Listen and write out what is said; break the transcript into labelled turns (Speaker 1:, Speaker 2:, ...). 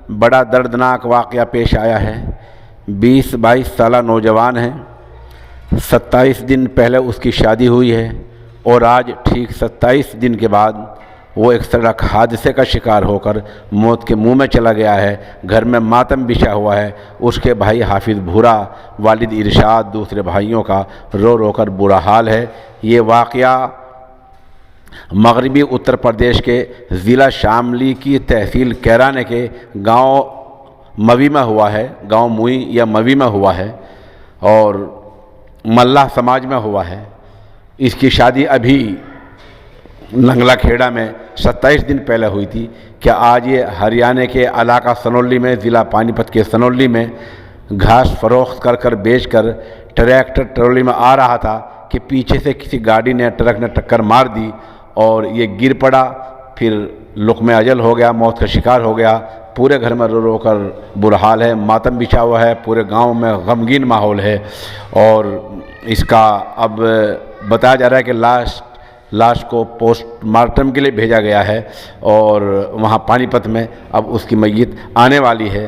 Speaker 1: بڑا دردناک واقعہ پیش آیا ہے۔ 20-22 سالہ نوجوان ہیں، 27 دن پہلے اس کی شادی ہوئی ہے اور آج ٹھیک 27 دن کے بعد وہ ایک سڑک حادثے کا شکار ہو کر موت کے منہ میں چلا گیا ہے۔ گھر میں ماتم بچھا ہوا ہے۔ اس کے بھائی حافظ بھورا، والد ارشاد، دوسرے بھائیوں کا رو رو کر برا حال ہے۔ یہ واقعہ مغربی اتر پردیش کے ضلع شاملی کی تحصیل کیرانے کے گاؤں موی میں ہوا ہے۔ گاؤں موئی یا موی میں ہوا ہے اور ملاح سماج میں ہوا ہے۔ اس کی شادی ابھی لنگلا کھیڑا میں 27 دن پہلے ہوئی تھی۔ کیا آج یہ ہریانہ کے علاقہ سنولی میں، ضلع پانی پت کے سنولی میں گھاس فروخت کر بیچ کر ٹریکٹر ٹرالی میں آ رہا تھا کہ پیچھے سے کسی گاڑی نے، ٹرک نے ٹکر مار دی اور یہ گر پڑا، پھر لقمہ اجل ہو گیا، موت کا شکار ہو گیا۔ پورے گھر میں رو رو کر برا حال ہے، ماتم بچھا ہوا ہے، پورے گاؤں میں غمگین ماحول ہے اور اس کا اب بتایا جا رہا ہے کہ لاش کو پوسٹ مارٹم کے لیے بھیجا گیا ہے اور وہاں پانی پت میں اب اس کی میت آنے والی ہے۔